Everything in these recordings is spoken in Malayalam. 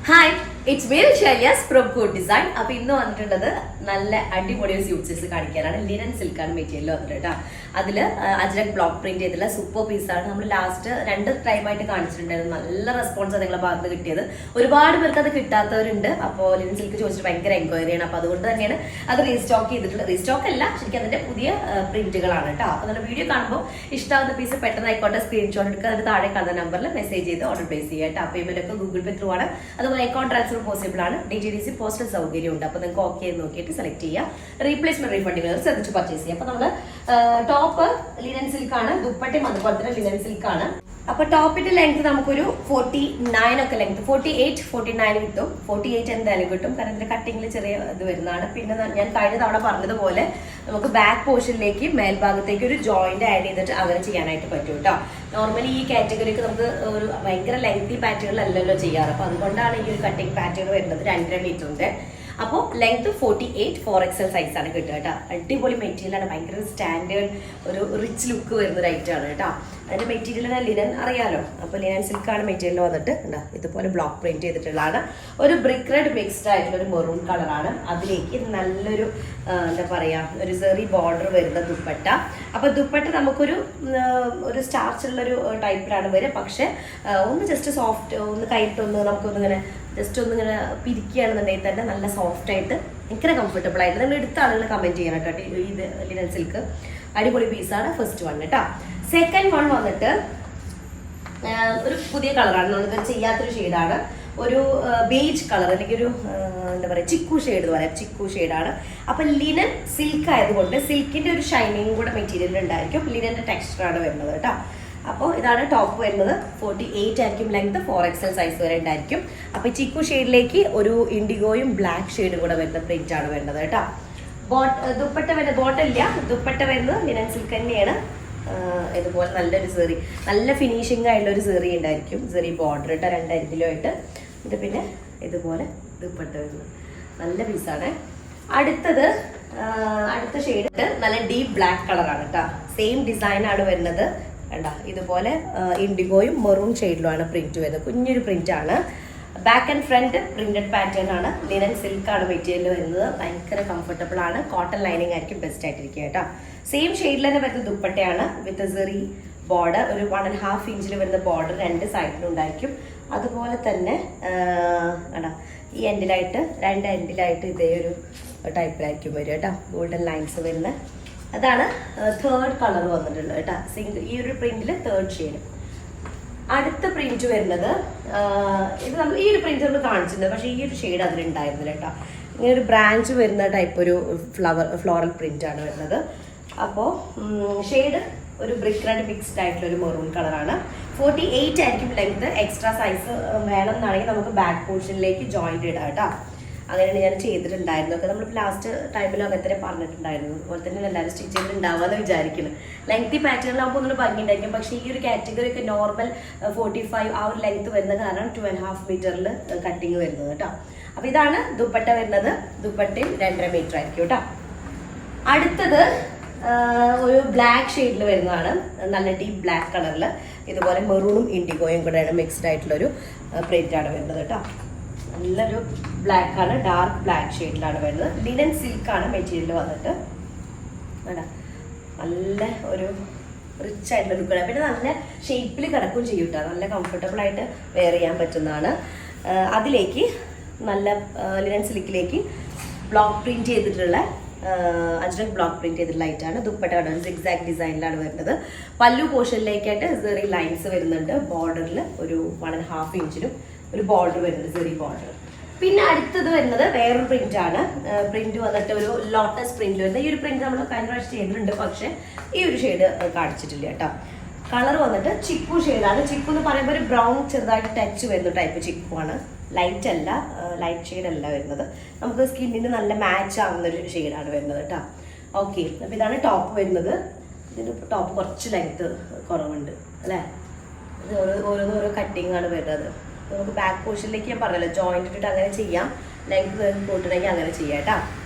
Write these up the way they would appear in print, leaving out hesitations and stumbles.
ഹായ്, ഇറ്റ്സ് മീ ഷൈലിയാസ് ഫ്രം കൂഡ് ഡിസൈൻ. അപ്പൊ ഇന്ന് വന്നിട്ടുള്ളത് നല്ല അടിപൊളി സ്യൂട്ട് സൈസ് കാണിക്കാനാണ്. ലിനൻ സിൽക്കാണ് മെറ്റീരിയൽ വന്നിട്ട് കേട്ടോ. അതില് അജ്രക് ബ്ലോക്ക് പ്രിന്റ് ചെയ്തിട്ടുള്ള സൂപ്പർ പീസാണ്. നമ്മൾ ലാസ്റ്റ് 2 ടൈമായിട്ട് കാണിച്ചിട്ടുണ്ടായിരുന്നു. നല്ല റെസ്പോൺസ് നിങ്ങളെ ഭാഗത്ത് കിട്ടിയത്. ഒരുപാട് പേർക്ക് അത് കിട്ടാത്തവരുണ്ട്. അപ്പോൾ ലിനൻ സിൽക്ക് ചോദിച്ചിട്ട് ഭയങ്കര എൻക്വയറിയാണ്. അപ്പൊ അതുകൊണ്ട് തന്നെയാണ് അത് റീസ്റ്റോക്ക് ചെയ്തിട്ടുള്ളത്. റീസ്റ്റോക്ക് അല്ല, ശരിക്കും അതിന്റെ പുതിയ പ്രിന്റുകളാണ് കേട്ടോ. അപ്പൊ നമ്മുടെ വീഡിയോ കാണുമ്പോൾ ഇഷ്ടമാവുന്ന പീസ് പെട്ടെന്ന് ആയിക്കോട്ടെ സ്ക്രീൻഷോട്ട് എടുക്കുക. അതിന് താഴെ കാണുന്ന നമ്പറിൽ മെസ്സേജ് ചെയ്ത് ഓർഡർ പ്ലേസ് ചെയ്യുക കേട്ടോ. പേയ്മെന്റ് ഒക്കെ ഗൂഗിൾ പേ ത്രൂ ആണ്. അതുപോലെ അക്കൗണ്ട് ട്രാൻസ്ഫർ പോസിബിൾ ആണ്. DTDC പോസ്റ്റൽ സൗകര്യം ഉണ്ട്. അപ്പൊ നിങ്ങൾക്ക് ഓക്കെ നോക്കിയിട്ട് സെലക്ട് ചെയ്യാം. റീപ്ലേസ്മെന്റ് റീഫണ്ടിങ് ശ്രദ്ധിച്ച് പർച്ചേസ് ചെയ്യാം. അപ്പൊ നമ്മള് ടോപ്പ് ലിനൻ സിൽക്ക് ആണ്, ദുപ്പട്ടയും അതുപോലെ തന്നെ ലിനൻ സിൽക്ക് ആണ്. അപ്പൊ ടോപ്പിന്റെ ലെങ്ത് നമുക്കൊരു 49 ഒക്കെ ലെങ്ത് 48, 49 കിട്ടും. 48 എന്തായാലും കിട്ടും, കാരണം ഇതിന്റെ കട്ടിങ്ങിൽ ചെറിയ ഇത് വരുന്നതാണ്. പിന്നെ ഞാൻ കഴിഞ്ഞ തവണ പറഞ്ഞതുപോലെ നമുക്ക് ബാക്ക് പോർഷനിലേക്ക് മേൽഭാഗത്തേക്ക് ഒരു ജോയിന്റ് ആഡ് ചെയ്തിട്ട് അങ്ങനെ ചെയ്യാനായിട്ട് പറ്റും കേട്ടോ. നോർമലി ഈ കാറ്റഗറിക്ക് നമുക്ക് ഒരു ഭയങ്കര ലെങ്തി പാറ്റേണിലല്ലല്ലോ ചെയ്യാറ്. അപ്പൊ അതുകൊണ്ടാണ് ഈ ഒരു കട്ടിങ് പാറ്റേൺ വരുന്നത് 2.5 മീറ്ററിന്റെ. അപ്പോൾ ലെങ്ത് 48 4XL സൈസ് ആണ് കിട്ടുക കേട്ടോ. അടിപൊളി മെറ്റീരിയലാണ്, ഭയങ്കര സ്റ്റാൻഡേർഡ് ഒരു റിച്ച് ലുക്ക് വരുന്ന ഒരു ഐറ്റം ആണ് കേട്ടോ. അതിന്റെ മെറ്റീരിയൽ ലിനൻ അറിയാലോ. അപ്പോൾ ലിനൻ സിൽക്കാണ് മെറ്റീരിയൽ വന്നിട്ട് ഉണ്ടോ, ഇതുപോലെ ബ്ലോക്ക് പ്രിന്റ് ചെയ്തിട്ടുള്ളതാണ്. ഒരു ബ്രിക്ക് റെഡ് മിക്സ്ഡ് ആയിട്ടുള്ള ഒരു മെറൂൺ കളറാണ്. അതിലേക്ക് നല്ലൊരു എന്താ പറയാ, ഒരു സെറി ബോർഡർ വരുന്ന ദുപ്പട്ട. അപ്പൊ ദുപ്പട്ട നമുക്കൊരു സ്റ്റാർച്ചുള്ളൊരു ടൈപ്പിലാണ് വരിക. പക്ഷെ ഒന്ന് ജസ്റ്റ് സോഫ്റ്റ്, ഒന്ന് കൈയിട്ടൊന്ന് നമുക്കൊന്നിങ്ങനെ ജസ്റ്റ് ഒന്നിങ്ങനെ പിരിക്കുകയാണെന്നുണ്ടെങ്കിൽ തന്നെ നല്ല സോഫ്റ്റ് ആയിട്ട് ഭയങ്കര കംഫർട്ടബിൾ ആയിട്ട് നിങ്ങൾ എടുത്ത ആളുകൾ കമന്റ് ചെയ്യണം കേട്ടോ. ഇത് ലിനൻ സിൽക്ക് അടിപൊളി പീസാണ്. ഫസ്റ്റ് വൺ കേട്ടോ. സെക്കൻഡ് വൺ വന്നിട്ട് ഒരു പുതിയ കളറാണ്, നമുക്ക് ചെയ്യാത്തൊരു ഷെയ്ഡാണ്. ഒരു ബേജ് കളർ, അല്ലെങ്കിൽ ഒരു എന്താ പറയുക ചിക്കു ഷെയ്ഡ് എന്ന് പറയാം. ചിക്കു ഷെയ്ഡാണ്. അപ്പൊ ലിനൻ സിൽക്ക് ആയതുകൊണ്ട് സിൽക്കിന്റെ ഒരു ഷൈനിങ് കൂടെ മെറ്റീരിയൽ ഉണ്ടായിരിക്കും. ലിനന്റെ ടെക്സ്ചറാണ് വരുന്നത് കേട്ടോ. അപ്പോൾ ഇതാണ് ടോപ്പ് വരുന്നത്. 48 ആയിരിക്കും ലെങ്ത്, 4XL സൈസ് വരെ ഉണ്ടായിരിക്കും. അപ്പൊ ചിക്കു ഷെയ്ഡിലേക്ക് ഒരു ഇൻഡിഗോയും ബ്ലാക്ക് ഷെയ്ഡും കൂടെ വരുന്ന പ്രിന്റ് ആണ് വരുന്നത് കേട്ടോ. ദുപ്പട്ട വരുന്നത് ബോട്ടില്ല, ദുപ്പട്ട വരുന്നത് ലിനൻ സിൽക്ക് തന്നെയാണ്. ഇതുപോലെ നല്ലൊരു സെറി, നല്ല ഫിനിഷിംഗ് ആയിട്ടുള്ള ഒരു സെറി ഉണ്ടായിരിക്കും. സെറി ബോർഡർ ഇട്ട 2 അരികിലുമായിട്ട്. ഇത് പിന്നെ ഇതുപോലെ ദുപ്പട്ട വരുന്നത് നല്ല പീസാണ്. അടുത്ത ഷെയ്ഡ് നല്ല ഡീപ്പ് ബ്ലാക്ക് കളറാണ് കേട്ടോ. സെയിം ഡിസൈൻ ആണ് വരുന്നത് കണ്ട. ഇതുപോലെ ഇൻഡിഗോയും മെറൂൺ ഷെയ്ഡിലുമാണ് പ്രിന്റ് വരുന്നത്. കുഞ്ഞൊരു പ്രിന്റ് ആണ്. Back and front printed pattern ആണ്. ലിനൻ സിൽക്ക് ആണ് മെറ്റീരിയൽ വരുന്നത്. ഭയങ്കര കംഫർട്ടബിൾ ആണ്. കോട്ടൺ ലൈനിങ് ആയിരിക്കും ബെസ്റ്റ് ആയിട്ടിരിക്കുക കേട്ടോ. സെയിം ഷെയ്ഡിൽ തന്നെ വരുന്ന ദുപ്പട്ടയാണ്. വിത്ത് സെറി ബോർഡർ, ഒരു 1.5 ഇഞ്ചിൽ വരുന്ന ബോർഡർ 2 സൈഡിലും ഉണ്ടായിരിക്കും. അതുപോലെ തന്നെ ഈ എൻഡിലായിട്ട് 2 എൻഡിലായിട്ട് ഇതേ ഒരു ടൈപ്പിലായിരിക്കും വരിക കേട്ടോ. ഗോൾഡൻ ലൈൻസ് വരുന്ന അതാണ് തേർഡ് കളർ വന്നിട്ടുള്ളത് കേട്ടോ. ഈ ഒരു പ്രിന്റിൽ തേർഡ് ഷെയ്ഡ്. അടുത്ത പ്രിന്റ് വരുന്നത് ഇത് നമ്മൾ ഈ ഒരു പ്രിന്റ് നമ്മൾ കാണിച്ചിട്ടുണ്ട്, പക്ഷേ ഈ ഒരു ഷെയ്ഡ് അതിലുണ്ടായിരുന്നില്ല കേട്ടോ. ഇങ്ങനെ ഒരു ബ്രാഞ്ച് വരുന്ന ടൈപ്പ് ഒരു ഫ്ലോറൽ പ്രിന്റ് ആണ് വരുന്നത്. അപ്പോൾ ഷെയ്ഡ് ഒരു ബ്രിക്ക് റെഡ് മിക്സ്ഡ് ആയിട്ടുള്ള ഒരു മെറൂൺ കളറാണ്. 48 ആയിരിക്കും ലെങ്ത്. എക്സ്ട്രാ സൈസ് വേണം എന്നാണെങ്കിൽ നമുക്ക് ബാക്ക് പോർഷനിലേക്ക് ജോയിന്റ് ഇടാം കേട്ടോ. അങ്ങനെയാണ് ഞാൻ ചെയ്തിട്ടുണ്ടായിരുന്നു. ഒക്കെ നമ്മൾ ലാസ്റ്റ് ടൈമിൽ അങ്ങനത്തെ പറഞ്ഞിട്ടുണ്ടായിരുന്നു. അതുപോലെ തന്നെ എല്ലാവരും സ്റ്റിച്ച് ചെയ്തിട്ടുണ്ടാവുമെന്ന് വിചാരിക്കുന്നു. ലെങ്തി പാറ്റേണിലാകുമ്പോൾ ഒന്നും ഭംഗി ഉണ്ടായിരിക്കും. പക്ഷേ ഈ ഒരു കാറ്റഗറി ഒക്കെ നോർമൽ 45 ആ ഒരു ലെങ്ത് വരുന്നത് കാരണം 2.5 മീറ്ററിൽ കട്ടിങ് വരുന്നത് കേട്ടോ. അപ്പൊ ഇതാണ് ദുപ്പട്ട വരുന്നത്. ദുപ്പട്ടയും 2.5 മീറ്റർ ആയിരിക്കും കേട്ടോ. അടുത്തത് ഒരു ബ്ലാക്ക് ഷെയ്ഡിൽ വരുന്നതാണ്. നല്ല ഡീപ്പ് ബ്ലാക്ക് കളറിൽ ഇതുപോലെ മെറൂണും ഇൻഡിഗോയും കൂടെയാണ് മിക്സ്ഡ് ആയിട്ടുള്ളൊരു പ്രിന്റ് ആണ് വരുന്നത് കേട്ടോ. നല്ലൊരു ബ്ലാക്ക് ആണ്, ഡാർക്ക് ബ്ലാക്ക് ഷെയ്ഡിലാണ് വരുന്നത്. ലിനൻ സിൽക്ക് ആണ് മെറ്റീരിയൽ വന്നിട്ട്. നല്ല ഒരു റിച്ച് ആയിട്ടുള്ള ലുക്കാണ്. പിന്നെ നല്ല ഷേപ്പിൽ കിടക്കുകയും ചെയ്യും കേട്ടോ. നല്ല കംഫർട്ടബിൾ ആയിട്ട് വെയർ ചെയ്യാൻ പറ്റുന്നതാണ്. അതിലേക്ക് നല്ല ലിനൻ സിൽക്കിലേക്ക് ബ്ലോക്ക് പ്രിന്റ് ചെയ്തിട്ടുള്ള അജ്രക് ബ്ലോക്ക് പ്രിന്റ് ചെയ്തിട്ടുള്ള ലൈറ്റാണ്. ദുപ്പട്ട കാണാൻ സിഗ്സാഗ് ഡിസൈനിലാണ് വരുന്നത്. പല്ലു പോർഷനിലേക്കായിട്ട് സെറി ലൈൻസ് വരുന്നുണ്ട്. ബോർഡറിൽ ഒരു 1.5 ഇഞ്ചിലും ഒരു ബോർഡർ വരുന്നത്, സെറി ബോർഡർ. പിന്നെ അടുത്തത് വരുന്നത് വേറൊരു പ്രിന്റ് ആണ്. പ്രിന്റ് വന്നിട്ട് ഒരു ലോട്ടസ് പ്രിന്റ് വരുന്നത്. ഈ ഒരു പ്രിന്റ് നമ്മൾ കഴിഞ്ഞ പ്രാവശ്യം ചെയ്തിട്ടുണ്ട്, പക്ഷെ ഈ ഒരു ഷെയ്ഡ് കാണിച്ചിട്ടില്ല കേട്ടോ. കളർ വന്നിട്ട് ചിക്കു ഷെയ്ഡാണ്. ചിക്കു എന്ന് പറയുമ്പോൾ ഒരു ബ്രൗൺ ചെറുതായിട്ട് ടച്ച് വരുന്ന ടൈപ്പ് ചിക്കു ആണ്. ലൈറ്റ് അല്ല, ലൈറ്റ് ഷെയ്ഡ് അല്ല വരുന്നത്. നമുക്ക് സ്കിന്നിന് നല്ല മാച്ച് ആവുന്ന ഒരു ഷെയ്ഡാണ് വരുന്നത് കേട്ടോ. ഓക്കെ, അപ്പൊ ഇതാണ് ടോപ്പ് വരുന്നത്. ഇതിന് ടോപ്പ് കുറച്ച് ലെങ്ത് കുറവുണ്ട് അല്ലേ. ഇത് ഓരോ കട്ടിങ് ആണ് വരുന്നത്. നമുക്ക് ബാക്ക് പോർഷനിലേക്ക് ഞാൻ പറഞ്ഞല്ലോ ജോയിന്റ് ഇട്ടിട്ട് അങ്ങനെ ചെയ്യാം. ലെങ്ത് കൂട്ടണമെങ്കിൽ അങ്ങനെ ചെയ്യാം കേട്ടോ.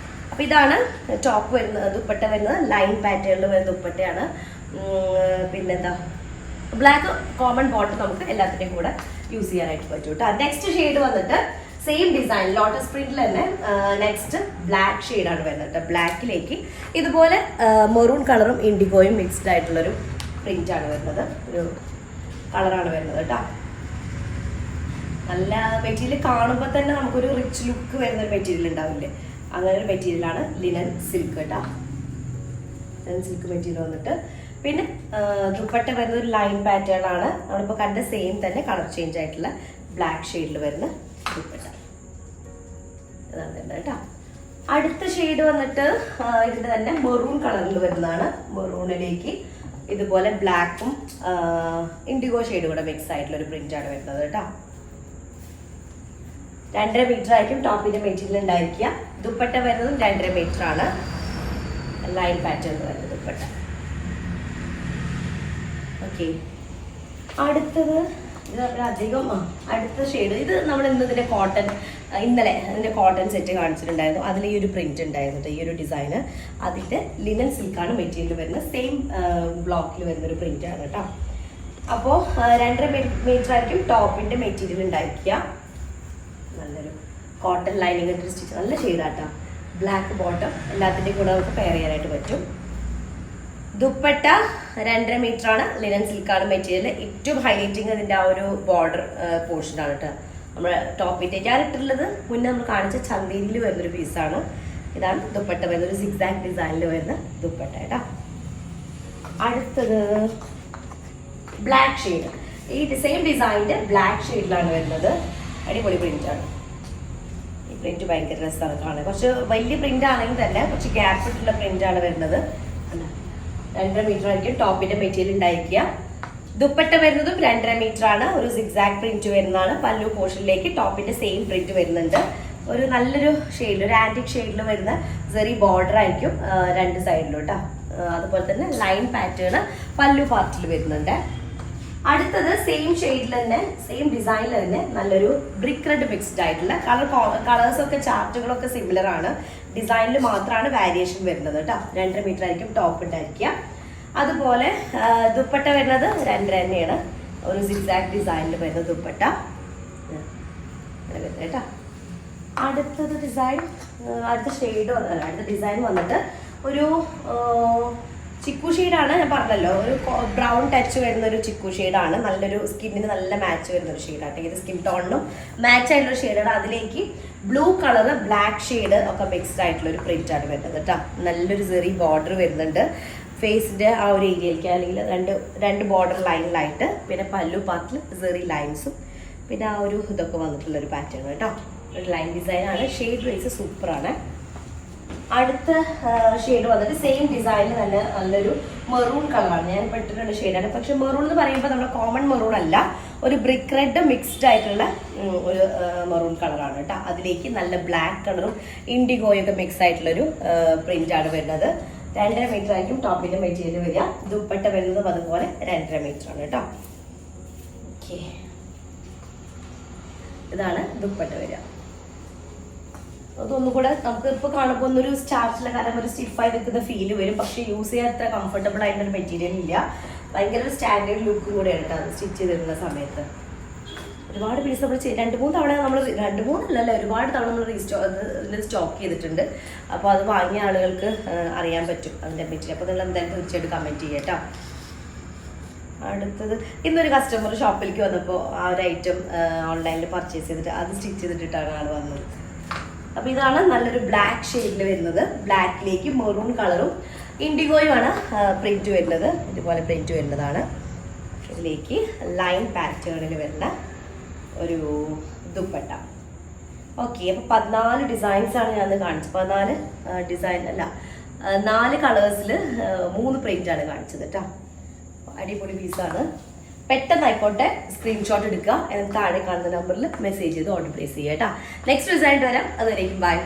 അപ്പൊ ഇതാണ് ടോപ്പ് വരുന്നത്. ദുപ്പട്ട വരുന്നത് ലൈൻ പാറ്റേണിൽ വരുന്ന ദുപ്പട്ടയാണ്. പിന്നെന്താ ബ്ലാക്ക് കോമൺ ബോട്ടം നമുക്ക് എല്ലാത്തിൻ്റെയും കൂടെ യൂസ് ചെയ്യാനായിട്ട് പറ്റും കേട്ടോ. നെക്സ്റ്റ് ഷെയ്ഡ് വന്നിട്ട് സെയിം ഡിസൈൻ ലോട്ടസ് പ്രിന്റിൽ തന്നെ നെക്സ്റ്റ് ബ്ലാക്ക് ഷെയ്ഡാണ് വരുന്നത് കേട്ടോ. ബ്ലാക്കിലേക്ക് ഇതുപോലെ മെറൂൺ കളറും ഇൻഡിഗോയും മിക്സ്ഡ് ആയിട്ടുള്ളൊരു പ്രിന്റാണ് വരുന്നത്, ഒരു കളറാണ് വരുന്നത് കേട്ടോ. നല്ല മെറ്റീരിയൽ കാണുമ്പോൾ തന്നെ നമുക്കൊരു റിച്ച് ലുക്ക് വരുന്ന ഒരു മെറ്റീരിയൽ ഉണ്ടാവില്ലേ, അങ്ങനെ ഒരു മെറ്റീരിയലാണ് ലിനൻ സിൽക്ക് കേട്ടോ. ലിനൻ സിൽക്ക് മെറ്റീരിയൽ വന്നിട്ട് പിന്നെ ദുപ്പട്ട വരുന്ന ഒരു ലൈൻ പാറ്റേൺ ആണ്. നമ്മളിപ്പോൾ കണ്ട സെയിം തന്നെ കളർ ചേഞ്ച് ആയിട്ടുള്ള ബ്ലാക്ക് ഷെയ്ഡിൽ വരുന്ന ദുപ്പട്ട ഇതാണ് വരുന്നത് കേട്ടോ. അടുത്ത ഷെയ്ഡ് വന്നിട്ട് ഇതിന്റെ തന്നെ മെറൂൺ കളറിൽ വരുന്നതാണ്. മെറൂണിലേക്ക് ഇതുപോലെ ബ്ലാക്കും ഇൻഡിഗോ ഷെയ്ഡ് കൂടെ മിക്സ് ആയിട്ടുള്ള ഒരു പ്രിന്റ് ആണ് വരുന്നത് കേട്ടോ. 2.5 മീറ്റർ ആയിരിക്കും ടോപ്പിന്റെ മെറ്റീരിയൽ ഉണ്ടായിരിക്കുക. ദുപ്പട്ട വരുന്നതും 2.5 മീറ്റർ ആണ്. ലൈൻ പാറ്റേൺ വരുന്നത് ദുപ്പട്ട. ഓക്കെ, അടുത്തത് ഇത് അധികം അടുത്ത ഷെയ്ഡ് ഇത് നമ്മൾ ഇന്നതിന്റെ കോട്ടൺ, ഇന്നലെ അതിന്റെ കോട്ടൺ സെറ്റ് കാണിച്ചിട്ടുണ്ടായിരുന്നു. അതിൽ ഈ ഒരു പ്രിന്റ് ഉണ്ടായിരുന്നു, ഈ ഒരു ഡിസൈന്. അതിന്റെ ലിനൻ സിൽക്കാണ് മെറ്റീരിയൽ വരുന്നത്. സെയിം ബ്ലോക്കിൽ വരുന്ന ഒരു പ്രിന്റ് ആണ് കേട്ടോ. അപ്പോൾ 2.5 മീറ്റർ ആയിരിക്കും ടോപ്പിന്റെ മെറ്റീരിയൽ ഉണ്ടായിരിക്കുക. നല്ലൊരു കോട്ടൺ ലൈനിങ് ഇട്ട് സ്റ്റിച്ച്, നല്ല ഷെയ്ഡാട്ടോ. ബ്ലാക്ക് ബോട്ടം, എല്ലാത്തിൻ്റെയും കൂടെ നമുക്ക് പെയർ ചെയ്യാനായിട്ട് പറ്റും. ദുപ്പട്ട 2.5 മീറ്റർ ആണ്. ലിനൻ സിൽക്കാണ് മെറ്റീരിയൽ. ഏറ്റവും ഹൈലൈറ്റിങ് അതിൻ്റെ ആ ഒരു ബോർഡർ പോർഷനാണ് കേട്ടോ. നമ്മൾ ടോപ്പിൻ്റെ ഞാൻ ഇട്ടിട്ടുള്ളത് മുന്നേ നമ്മൾ കാണിച്ച ചന്തേരിയിൽ വരുന്നൊരു പീസാണ്. ഇതാണ് ദുപ്പട്ട വരുന്നത്, ഒരു സിക്സാക്ട് ഡിസൈനിൽ വരുന്ന ദുപ്പട്ട കേട്ടോ. അടുത്തത് ബ്ലാക്ക് ഷെയ്ഡ്. ഈ സെയിം ഡിസൈനിന്റെ ബ്ലാക്ക് ഷെയ്ഡിലാണ് വരുന്നത്. അടിപൊളി പ്രിന്റാണ്. ഈ പ്രിന്റ് ഭയങ്കര രസമാണ് കാണാൻ. കുറച്ച് വലിയ പ്രിന്റ് ആണെങ്കിൽ തന്നെ കുറച്ച് ഗ്യാപ്പ് ഇട്ടുള്ള പ്രിന്റാണ് വരുന്നത്. 2.5 മീറ്റർ ആയിരിക്കും ടോപ്പിന്റെ മെറ്റീരിയൽ ഉണ്ടായിരിക്കുക. ദുപ്പട്ട വരുന്നതും 2.5 മീറ്റർ ആണ്. ഒരു സിക്സാക്ട് പ്രിന്റ് വരുന്നതാണ്. പല്ലു പോർഷനിലേക്ക് ടോപ്പിന്റെ സെയിം പ്രിന്റ് വരുന്നുണ്ട്. ഒരു നല്ലൊരു ഷെയ്ഡിൽ, ഒരു ആന്റിക് ഷെയ്ഡിൽ വരുന്ന ചെറിയ ബോർഡർ ആയിരിക്കും രണ്ട് സൈഡിലും കേട്ടോ. അതുപോലെ തന്നെ ലൈൻ പാറ്റേൺ പല്ലു പാർട്ടിൽ വരുന്നുണ്ട്. അടുത്തത് സെയിം ഷെയ്ഡിൽ തന്നെ, സെയിം ഡിസൈനിൽ തന്നെ നല്ലൊരു ബ്രിക്ക് റെഡ് മിക്സ്ഡ് ആയിട്ടുള്ള കളേഴ്സൊക്കെ ചാർട്ടുകളൊക്കെ സിമിലർ ആണ്. ഡിസൈനിൽ മാത്രമാണ് വേരിയേഷൻ വരുന്നത് കേട്ടോ. 2.5 മീറ്റർ ആയിരിക്കും ടോപ്പ് ഉണ്ടായിരിക്കുക. അതുപോലെ ദുപ്പട്ട വരുന്നത് 2.5 തന്നെയാണ്. ഒരു സിക്സാക്ട് ഡിസൈനിൽ വരുന്ന ദുപ്പട്ട കേട്ടോ. അടുത്തത് ഡിസൈൻ, അടുത്ത ഷെയ്ഡ്, അടുത്ത ഡിസൈൻ വന്നിട്ട് ഒരു ചിക്കു ഷെയ്ഡാണ്. ഞാൻ പറഞ്ഞല്ലോ, ഒരു ബ്രൗൺ ടച്ച് വരുന്ന ഒരു ചിക്കു ഷെയ്ഡാണ്. നല്ലൊരു സ്കിന്നിന് നല്ല മാച്ച് വരുന്ന ഒരു ഷെയ്ഡാണ്. ഇത് സ്കിൻ ടോണിനും മാച്ച് ആയിട്ടുള്ള ഷെയ്ഡാണ്. അതിലേക്ക് ബ്ലൂ കളറ് ബ്ലാക്ക് ഷെയ്ഡ് ഒക്കെ മിക്സ്ഡ് ആയിട്ടുള്ള ഒരു പ്രിന്റ് ആണ് വരുന്നത് കേട്ടോ. നല്ലൊരു ചെറിയ ബോർഡർ വരുന്നുണ്ട് ഫേസിന്റെ ആ ഒരു ഏരിയയിലേക്ക്, അല്ലെങ്കിൽ രണ്ട് ബോർഡർ ലൈനിലായിട്ട്. പിന്നെ പല്ലു പാർട്ടിൽ ചെറിയ ലൈൻസും പിന്നെ ആ ഒരു ഇതൊക്കെ വന്നിട്ടുള്ള ഒരു പാറ്റേൺ കേട്ടോ. ഒരു ലൈൻ ഡിസൈൻ ആണ്. ഷെയ്ഡ് വൈസ് സൂപ്പറാണ്. അടുത്ത ഷെയ്ഡ് വന്നിട്ട് സെയിം ഡിസൈനിൽ തന്നെ നല്ലൊരു മെറൂൺ കളറാണ്. ഞാൻ പെട്ടിട്ടുള്ള ഷെയ്ഡാണ്. പക്ഷെ മെറൂൺ എന്ന് പറയുമ്പോൾ നമ്മുടെ കോമൺ മെറൂൺ അല്ല, ഒരു ബ്രിക്ക് റെഡ് മിക്സ്ഡ് ആയിട്ടുള്ള ഒരു മെറൂൺ കളറാണ് കേട്ടോ. അതിലേക്ക് നല്ല ബ്ലാക്ക് കളറും ഇൻഡിഗോയൊക്കെ മിക്സ് ആയിട്ടുള്ളൊരു പ്രിന്റ് ആണ് വരുന്നത്. 2.5 മീറ്റർ ആയിരിക്കും ടോപ്പിന്റെ മെറ്റീരിയൽ വരിക. ദുപ്പട്ട വരുന്നതും അതുപോലെ 2.5 മീറ്റർ ആണ് കേട്ടോ. ഓക്കെ, ഇതാണ് ദുപ്പട്ട വരിക. അതൊന്നും കൂടെ നമുക്ക് ഇപ്പോൾ കാണുമ്പോൾ ഒന്നൊരു സ്റ്റാർച്ചിലെ കാരണം ഒരു സ്റ്റിഫായി നിൽക്കുന്ന ഫീല് വരും. പക്ഷേ യൂസ് ചെയ്യാൻ അത്ര കംഫർട്ടബിൾ ആയിട്ടൊരു മെറ്റീരിയൽ ഇല്ല. ഭയങ്കര ഒരു സ്റ്റാൻഡേർഡ് ലുക്കും കൂടെയാണ് കേട്ടോ അത് സ്റ്റിച്ച് ചെയ്തിരുന്ന സമയത്ത്. ഒരുപാട് പീസ് നമ്മൾ 2-3 തവണ നമ്മൾ 2-3 അല്ലല്ലോ, ഒരുപാട് തവണ നമ്മൾ സ്റ്റോക്ക് ചെയ്തിട്ടുണ്ട്. അപ്പോൾ അത് വാങ്ങിയ ആളുകൾക്ക് അറിയാൻ പറ്റും അതിൻ്റെ മെറ്റീരിയൽ. അപ്പോൾ നിങ്ങൾ എന്തായാലും തീർച്ചയായിട്ടും കമൻറ്റ് ചെയ്യാം കേട്ടോ. അടുത്തത് ഇന്നൊരു കസ്റ്റമർ ഷോപ്പിലേക്ക് വന്നപ്പോൾ ആ ഒരു ഐറ്റം ഓൺലൈനിൽ പർച്ചേസ് ചെയ്തിട്ട് അത് സ്റ്റിച്ച് ചെയ്തിട്ടാണ് ആൾ വന്നത്. അപ്പോൾ ഇതാണ് നല്ലൊരു ബ്ലാക്ക് ഷെയ്ഡിൽ വരുന്നത്. ബ്ലാക്കിലേക്ക് മെറൂൺ കളറും ഇൻഡിഗോയുമാണ് പ്രിന്റ് വരുന്നത്. ഇതുപോലെ പ്രിന്റ് വരുന്നതാണ്. ഇതിലേക്ക് ലൈൻ പാറ്റേണിൽ വരുന്ന ഒരു ദുപ്പട്ട. ഓക്കെ, അപ്പോൾ 14 ഡിസൈൻസാണ് ഞാൻ കാണിച്ചത്. 14 ഡിസൈൻ അല്ല, 4 കളേഴ്സിൽ 3 പ്രിന്റാണ് കാണിച്ചത് കേട്ടോ. അടിപൊളി പീസാണ്. പെട്ടെന്നായിക്കോട്ടെ സ്ക്രീൻഷോട്ട് എടുക്കുക, എന്നിട്ട് താഴെ കാണുന്ന നമ്പറിൽ മെസ്സേജ് ചെയ്ത് ഓർഡർ പ്ലേസ് ചെയ്യുക കേട്ടോ. നെക്സ്റ്റ് ഡിസൈൻ വരാം. അതുവരേക്കും ബൈ.